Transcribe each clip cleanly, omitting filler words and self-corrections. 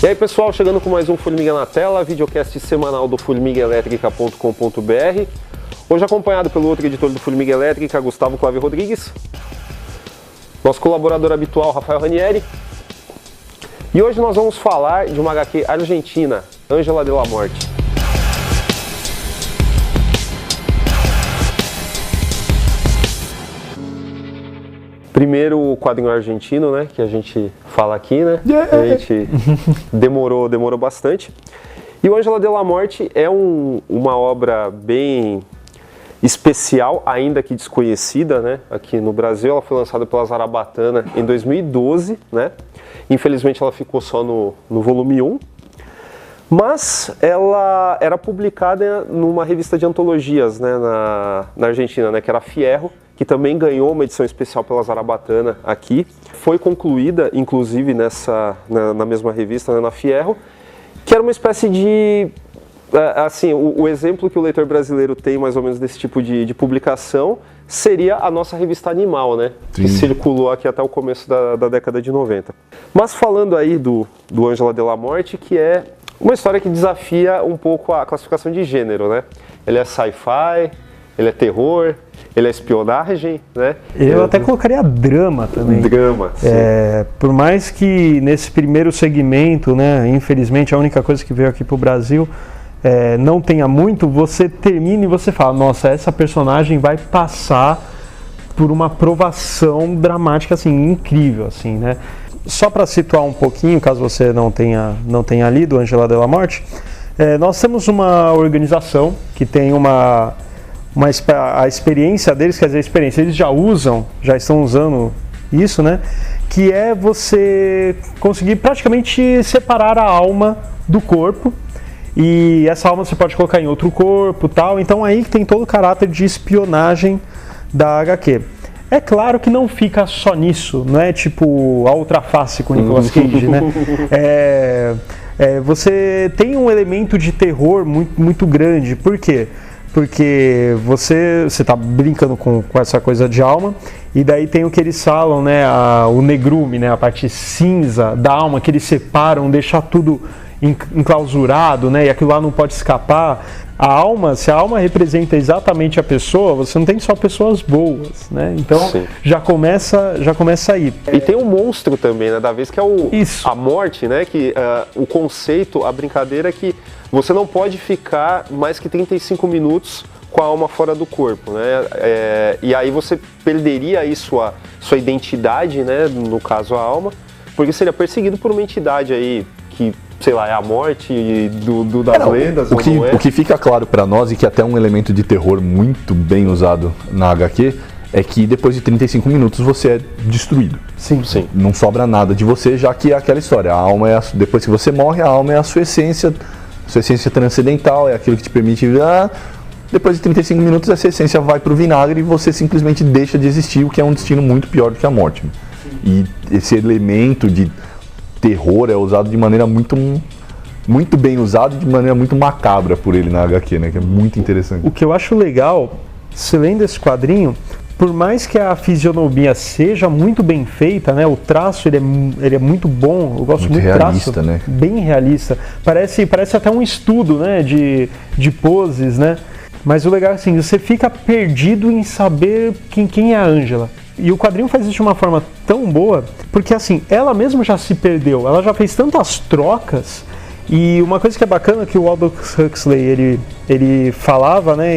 E aí pessoal, chegando com mais um Formiga na Tela, videocast semanal do formigaelétrica.com.br. Hoje acompanhado pelo outro editor do Formiga Elétrica, Gustavo Clávio Rodrigues. Nosso colaborador habitual, Rafael Ranieri. E hoje nós vamos falar de uma HQ argentina, Ángela de la Morte. Primeiro o quadrinho argentino, né, que a gente fala aqui, né, a gente demorou bastante. E o Ángela de la Morte é uma obra bem especial, ainda que desconhecida, né, aqui no Brasil. Ela foi lançada pela Zarabatana em 2012, né, infelizmente ela ficou só no volume 1, mas ela era publicada numa revista de antologias, né, na Argentina, né, que era Fierro, que também ganhou uma edição especial pela Zarabatana aqui. Foi concluída, inclusive, na mesma revista, né, na Fierro, que era uma espécie de... assim, o exemplo que o leitor brasileiro tem, mais ou menos, desse tipo de publicação, seria a nossa revista Animal, né? Sim. Que circulou aqui até o começo da década de 90. Mas falando aí do Ángela de la Morte, que é uma história que desafia um pouco a classificação de gênero, né? Ele é sci-fi, ele é terror, ele é espionagem, né? Eu até colocaria drama também. Drama, sim. Por mais que nesse primeiro segmento, né, infelizmente a única coisa que veio aqui pro Brasil não tenha muito, você termina e você fala, nossa, essa personagem vai passar por uma provação dramática, assim, incrível, assim, né? Só para situar um pouquinho, caso você não tenha lido Ángela de la Morte, nós temos uma organização que tem a experiência deles, quer dizer, a experiência, eles já estão usando isso, né? Que é você conseguir praticamente separar a alma do corpo, e essa alma você pode colocar em outro corpo, tal. Então aí que tem todo o caráter de espionagem da HQ. É claro que não fica só nisso, não é tipo a outra face com o Nicolas Cage, né? Você tem um elemento de terror muito, muito grande. Por quê? Porque você está brincando com essa coisa de alma, e daí tem o que eles falam, né, o negrume, né, a parte cinza da alma, que eles separam, deixar tudo enclausurado, né, e aquilo lá não pode escapar. A alma, se a alma representa exatamente a pessoa, você não tem só pessoas boas, né? Então já começa aí. E tem um monstro também, né, da vez, que é a morte, né, que o conceito, a brincadeira é que você não pode ficar mais que 35 minutos com a alma fora do corpo, né? E aí você perderia aí sua identidade, né, no caso a alma, porque seria perseguido por uma entidade aí que, sei lá, é a morte das lendas. O que fica claro para nós, e que até é um elemento de terror muito bem usado na HQ, é que depois de 35 minutos você é destruído. Sim. Não sobra nada de você, já que é aquela história. A alma depois que você morre, a alma é a sua essência transcendental, é aquilo que te permite... depois de 35 minutos essa essência vai para o vinagre e você simplesmente deixa de existir, o que é um destino muito pior do que a morte. E esse elemento de terror é usado de maneira muito bem usado, de maneira muito macabra por ele na HQ, né? Que é muito interessante. O que eu acho legal, se lendo esse quadrinho, por mais que a fisionomia seja muito bem feita, né? O traço ele é muito bom, eu gosto muito do traço, né? Bem realista. Parece até um estudo, né? De poses, né? Mas o legal é assim, você fica perdido em saber quem é a Ángela. E o quadrinho faz isso de uma forma tão boa, porque assim, ela mesma já se perdeu, ela já fez tantas trocas. E uma coisa que é bacana é que o Aldous Huxley, ele falava, né,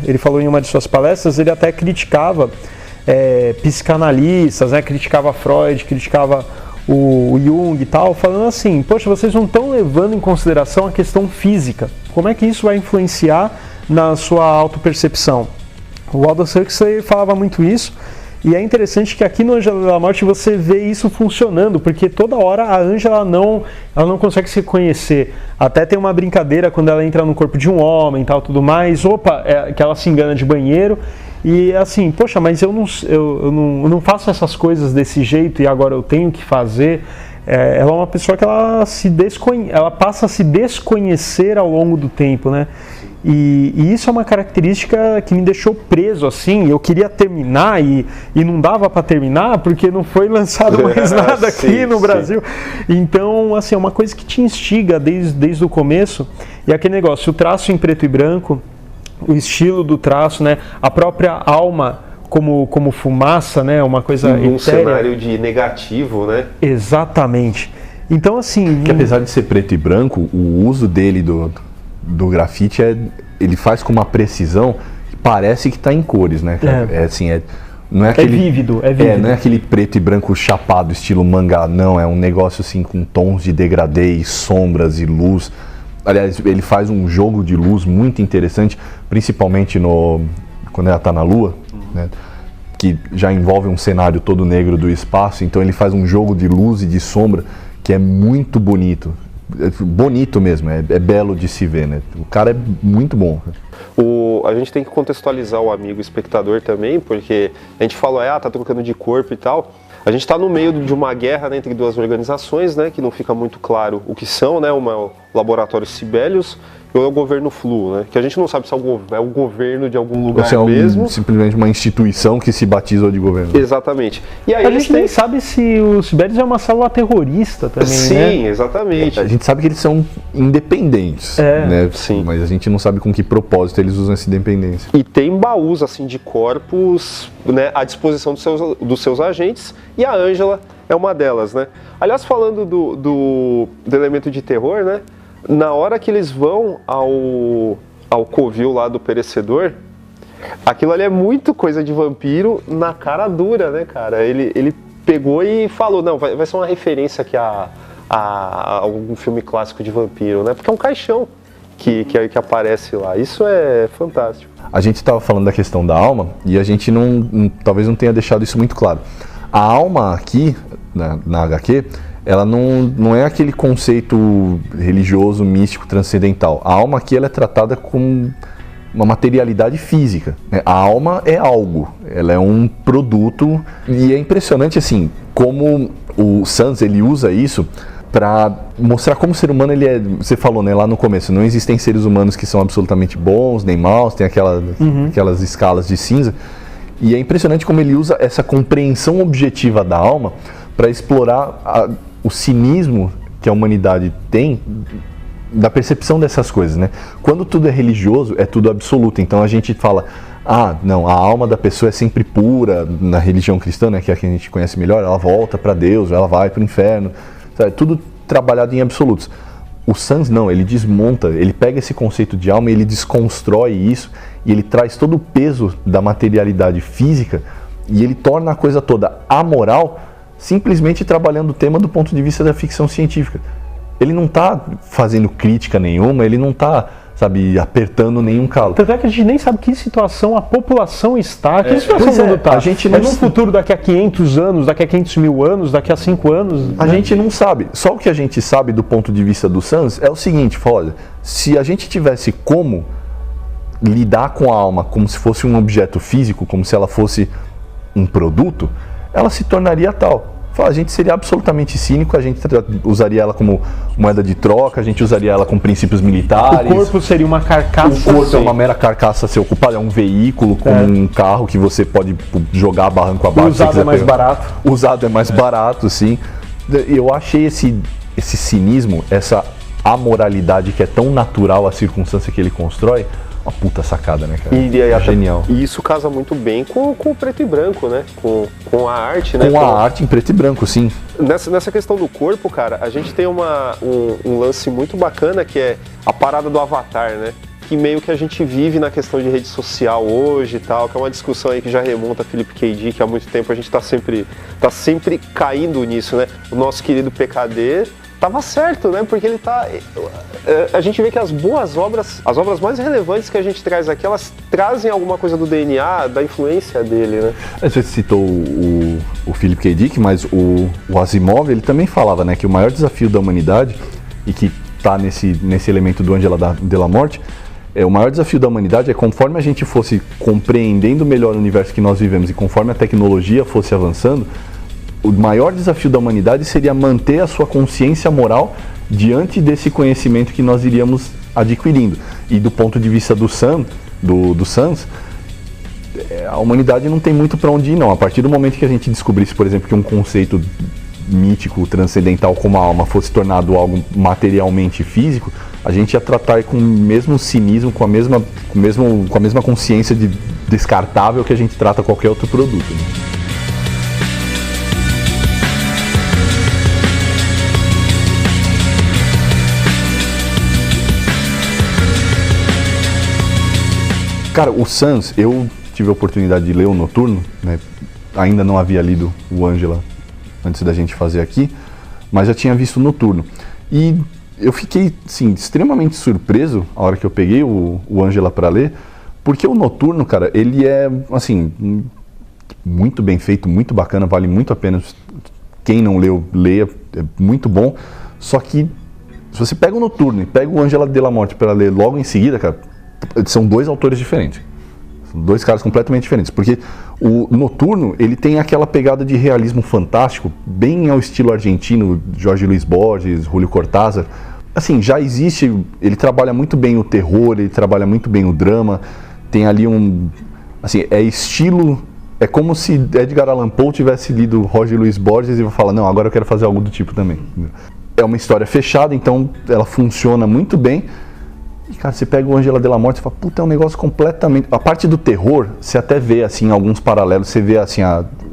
ele falou em uma de suas palestras, ele até criticava psicanalistas, né, criticava Freud, criticava o Jung e tal, falando assim, poxa, vocês não estão levando em consideração a questão física, como é que isso vai influenciar na sua autopercepção? O Aldous Huxley falava muito isso. E é interessante que aqui no Ángela de la Morte você vê isso funcionando, porque toda hora a Ángela ela não consegue se conhecer. Até tem uma brincadeira quando ela entra no corpo de um homem e tal, tudo mais, que ela se engana de banheiro. E assim, poxa, mas eu não faço essas coisas desse jeito e agora eu tenho que fazer. Ela é uma pessoa que ela passa a se desconhecer ao longo do tempo, né? E isso é uma característica que me deixou preso, assim. Eu queria terminar e não dava para terminar porque não foi lançado mais nada aqui no Brasil. Então, assim, é uma coisa que te instiga desde o começo. E aquele negócio, o traço em preto e branco, o estilo do traço, né? A própria alma como fumaça, né? Uma coisa um etérea. Cenário de negativo, né? Exatamente. Então, assim... Que apesar de ser preto e branco, o uso dele do grafite ele faz com uma precisão que parece que está em cores, né? Não é aquele, vívido, não é aquele preto e branco chapado, estilo mangá, não. É um negócio assim com tons de degradê, e sombras e luz. Aliás, ele faz um jogo de luz muito interessante, principalmente quando ela está na Lua, né? Que já envolve um cenário todo negro do espaço. Então ele faz um jogo de luz e de sombra que é muito bonito. Bonito mesmo, é belo de se ver, né? O cara é muito bom. A gente tem que contextualizar o amigo espectador também, porque a gente fala, tá trocando de corpo e tal. A gente está no meio de uma guerra, né, entre duas organizações, né, que não fica muito claro o que são, né, uma é o Laboratório Sibelius e o governo Flu, né, que a gente não sabe se é o governo de algum lugar mesmo. Simplesmente uma instituição que se batizou de governo. Exatamente. E aí a gente nem sabe se o Sibelius é uma célula terrorista também, sim, né? Sim, exatamente. A gente sabe que eles são independentes, né? Sim. Mas a gente não sabe com que propósito eles usam essa independência. E tem baús, assim, de corpos, né, à disposição dos seus agentes, e a Ângela é uma delas, né? Aliás, falando do elemento de terror, né? Na hora que eles vão ao covil lá do perecedor, aquilo ali é muito coisa de vampiro na cara dura, né, cara? Ele pegou e falou, não, vai ser uma referência aqui a algum filme clássico de vampiro, né? Porque é um caixão que aparece lá. Isso é fantástico. A gente estava falando da questão da alma e a gente talvez não tenha deixado isso muito claro. A alma aqui, na HQ, ela não é aquele conceito religioso, místico, transcendental. A alma aqui ela é tratada como uma materialidade física, né? A alma é algo, ela é um produto e é impressionante assim, como o Sanz ele usa isso para mostrar como o ser humano ele é. Você falou, né, lá no começo, não existem seres humanos que são absolutamente bons nem maus, tem aquelas escalas de cinza. E é impressionante como ele usa essa compreensão objetiva da alma para explorar o cinismo que a humanidade tem da percepção dessas coisas, né? Quando tudo é religioso, é tudo absoluto. Então a gente fala, não, a alma da pessoa é sempre pura na religião cristã, né, que é a que a gente conhece melhor, ela volta para Deus, ela vai para o inferno, sabe? Tudo trabalhado em absolutos. O Sanz não, ele desmonta, ele pega esse conceito de alma e ele desconstrói isso e ele traz todo o peso da materialidade física e ele torna a coisa toda amoral, simplesmente trabalhando o tema do ponto de vista da ficção científica. Ele não está fazendo crítica nenhuma, ele não está, sabe, apertando nenhum calo. Tanto é que a gente nem sabe que situação a população está, que situação o mundo está. A gente não... no futuro daqui a 500 anos, daqui a 500 mil anos, daqui a 5 anos... A gente não sabe. Só o que a gente sabe do ponto de vista do Sanz é o seguinte, olha, se a gente tivesse como lidar com a alma como se fosse um objeto físico, como se ela fosse um produto, ela se tornaria tal. A gente seria absolutamente cínico, a gente usaria ela como moeda de troca, a gente usaria ela com princípios militares. O corpo seria uma carcaça. O corpo é uma mera carcaça a ser ocupada, é um veículo, como um carro que você pode jogar barranco abaixo. Usado é mais barato. Usado é mais barato, sim. Eu achei esse cinismo, essa amoralidade que é tão natural à circunstância que ele constrói, uma puta sacada, né, cara? É genial. E isso casa muito bem com o preto e branco, né? Com a arte, né? Com a arte em preto e branco, sim. Nessa questão do corpo, cara, a gente tem um lance muito bacana que é a parada do avatar, né? Que meio que a gente vive na questão de rede social hoje e tal, que é uma discussão aí que já remonta a Philip K. Dick, há muito tempo a gente tá sempre caindo nisso, né? O nosso querido PKD tava certo, né? Porque ele tá... A gente vê que as boas obras, as obras mais relevantes que a gente traz aqui, elas trazem alguma coisa do DNA, da influência dele, né? Você citou o Philip K. Dick, mas o Asimov, ele também falava, né, que o maior desafio da humanidade, e que tá nesse elemento do Ângela de la Morte, o maior desafio da humanidade é conforme a gente fosse compreendendo melhor o universo que nós vivemos e conforme a tecnologia fosse avançando, o maior desafio da humanidade seria manter a sua consciência moral diante desse conhecimento que nós iríamos adquirindo. E do ponto de vista do Sans, a humanidade não tem muito para onde ir, não. A partir do momento que a gente descobrisse, por exemplo, que um conceito mítico, transcendental como a alma fosse tornado algo materialmente físico, a gente ia tratar com o mesmo cinismo, com a mesma consciência de descartável que a gente trata qualquer outro produto, né? Cara, o Sans, eu tive a oportunidade de ler o Noturno, né? Ainda não havia lido o Ângela antes da gente fazer aqui, mas já tinha visto o Noturno. E eu fiquei, assim, extremamente surpreso a hora que eu peguei o Ângela para ler, porque o Noturno, cara, ele é, assim, muito bem feito, muito bacana, vale muito a pena. Quem não leu, leia, é muito bom. Só que, se você pega o Noturno e pega o Ângela de la Morte para ler logo em seguida, cara, são dois autores diferentes. São dois caras completamente diferentes, porque o Noturno, ele tem aquela pegada de realismo fantástico, bem ao estilo argentino, Jorge Luis Borges, Julio Cortázar. Assim, já existe, ele trabalha muito bem o terror, ele trabalha muito bem o drama, tem ali assim, é estilo, é como se Edgar Allan Poe tivesse lido Jorge Luis Borges e falar, não, agora eu quero fazer algo do tipo também. É uma história fechada, então ela funciona muito bem. E, cara, você pega o Ângela de la Morte e fala, puta, é um negócio completamente... A parte do terror, você até vê, assim, alguns paralelos, você vê, assim,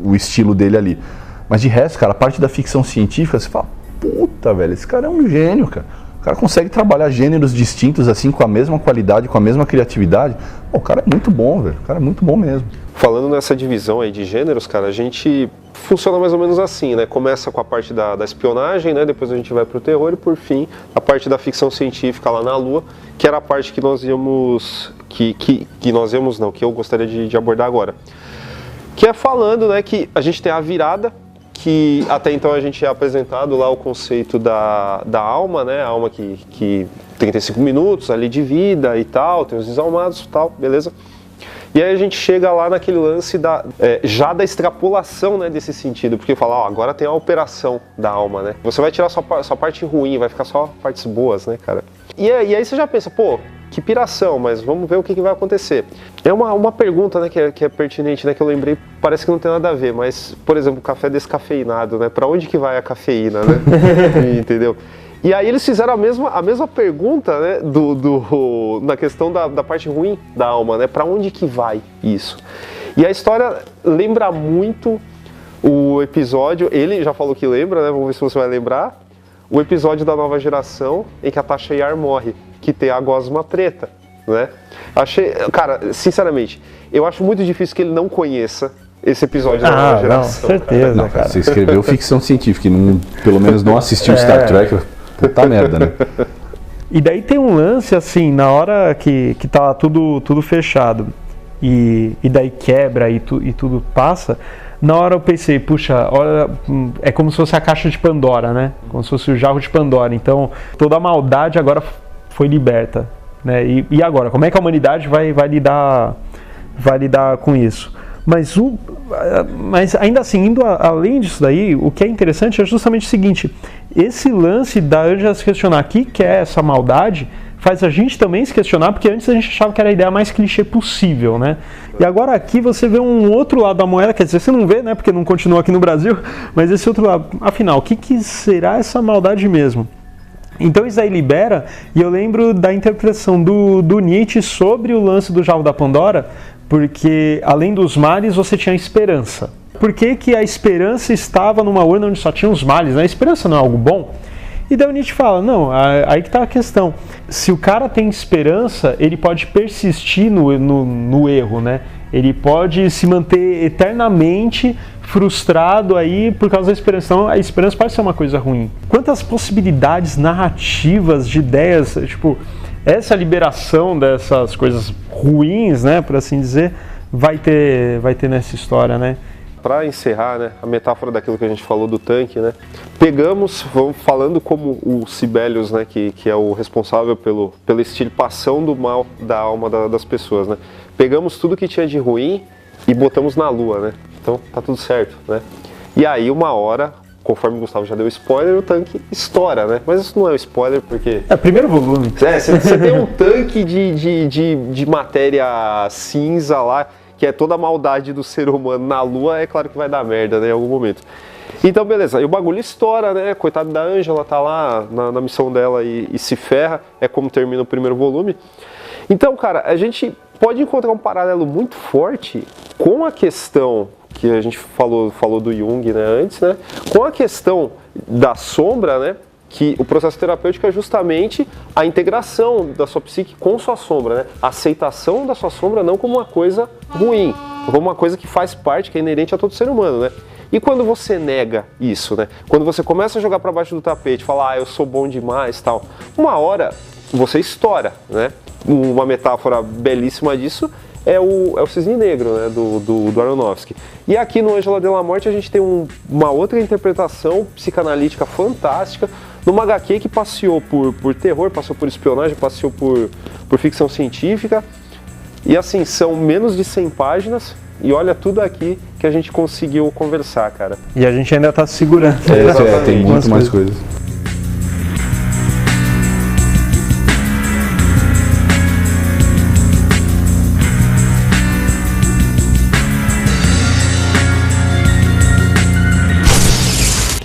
o estilo dele ali. Mas de resto, cara, a parte da ficção científica, você fala, puta, velho, esse cara é um gênio, cara. O cara consegue trabalhar gêneros distintos, assim, com a mesma qualidade, com a mesma criatividade. Pô, o cara é muito bom, velho. O cara é muito bom mesmo. Falando nessa divisão aí de gêneros, cara, a gente funciona mais ou menos assim, né? Começa com a parte da espionagem, né? Depois a gente vai pro terror e, por fim, a parte da ficção científica lá na Lua, que era a parte que nós íamos... que eu gostaria de abordar agora. Que é falando, né, que a gente tem a virada, que até então a gente é apresentado lá o conceito da alma, né? A alma que 35 minutos ali de vida e tal, tem os desalmados e tal, beleza? E aí a gente chega lá naquele lance já da extrapolação, né, desse sentido, porque fala, ó, agora tem a operação da alma, né? Você vai tirar sua parte ruim, vai ficar só partes boas, né, cara? E aí você já pensa, pô, que piração, mas vamos ver o que vai acontecer. É uma pergunta, né, que é pertinente, né, que eu lembrei, parece que não tem nada a ver, mas, por exemplo, o café descafeinado, né? Pra onde que vai a cafeína, né? Entendeu? E aí eles fizeram a mesma pergunta, né, na questão da parte ruim da alma, né, para onde que vai isso? E a história lembra muito o episódio, ele já falou que lembra, né, vamos ver se você vai lembrar, o episódio da Nova Geração em que a Tasha Yar morre, que tem a gosma preta, né? Cara, sinceramente, eu acho muito difícil que ele não conheça esse episódio da Nova Geração. Com certeza, não, cara. Você escreveu ficção científica e pelo menos não assistiu Star Trek. Puta merda, né? E daí tem um lance, assim, na hora que tá tudo fechado e daí quebra e tudo passa, na hora eu pensei, puxa, olha, é como se fosse a caixa de Pandora, né? Como se fosse o jarro de Pandora. Então, toda a maldade agora foi liberta, né? E agora, como é que a humanidade vai lidar com isso? Mas ainda assim, indo além disso daí, o que é interessante é justamente o seguinte, esse lance da Ângela se questionar o que é essa maldade, faz a gente também se questionar, porque antes a gente achava que era a ideia mais clichê possível, né? E agora aqui você vê um outro lado da moeda, quer dizer, você não vê, né, porque não continua aqui no Brasil, mas esse outro lado, afinal, o que será essa maldade mesmo? Então isso aí libera, e eu lembro da interpretação do Nietzsche sobre o lance do jarro da Pandora, porque além dos males você tinha a esperança. Por que a esperança estava numa urna onde só tinha os males, né? A esperança não é algo bom? E daí o Nietzsche fala, não, aí que está a questão. Se o cara tem esperança, ele pode persistir no erro, né? Ele pode se manter eternamente frustrado aí por causa da esperança. Então, a esperança pode ser uma coisa ruim. Quantas possibilidades narrativas de ideias, tipo, essa liberação dessas coisas ruins, né, por assim dizer, vai ter nessa história, né? Para encerrar, né, a metáfora daquilo que a gente falou do tanque, né, vamos falando como o Sibelius, né, que é o responsável pela extirpação do mal da alma das pessoas, né, pegamos tudo que tinha de ruim e botamos na Lua, né, então tá tudo certo, né, e aí uma hora conforme o Gustavo já deu spoiler, o tanque estoura, né? Mas isso não é um spoiler porque... É, primeiro volume. Você tem um tanque de matéria cinza lá, que é toda a maldade do ser humano na Lua, é claro que vai dar merda, né, em algum momento. Então, beleza, e o bagulho estoura, né? Coitada da Ângela, tá lá na missão dela e se ferra, é como termina o primeiro volume. Então, cara, a gente pode encontrar um paralelo muito forte com a questão que a gente falou do Jung, né, antes, né? Com a questão da sombra, né? Que o processo terapêutico é justamente a integração da sua psique com sua sombra, né? A aceitação da sua sombra não como uma coisa ruim, como uma coisa que faz parte, que é inerente a todo ser humano, né? E quando você nega isso, né? Quando você começa a jogar para baixo do tapete, falar, eu sou bom demais, tal, uma hora você estoura, né? Uma metáfora belíssima disso é o Cisne Negro, né? do Aronofsky. E aqui no Ângela de la Morte a gente tem uma outra interpretação psicanalítica fantástica, numa HQ que passeou por terror, passou por espionagem, passeou por ficção científica. E assim, são menos de 100 páginas e olha tudo aqui que a gente conseguiu conversar, cara. E a gente ainda tá segurando. Tem muito mais coisas.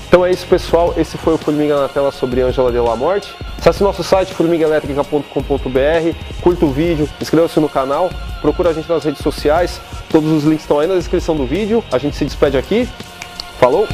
Então é isso, pessoal, esse foi o Formiga na Tela sobre Ângela de la Morte. Acesse nosso site formiguaelétrica.com.br, curta o vídeo, inscreva-se no canal, procura a gente nas redes sociais, todos os links estão aí na descrição do vídeo. A gente se despede aqui, falou!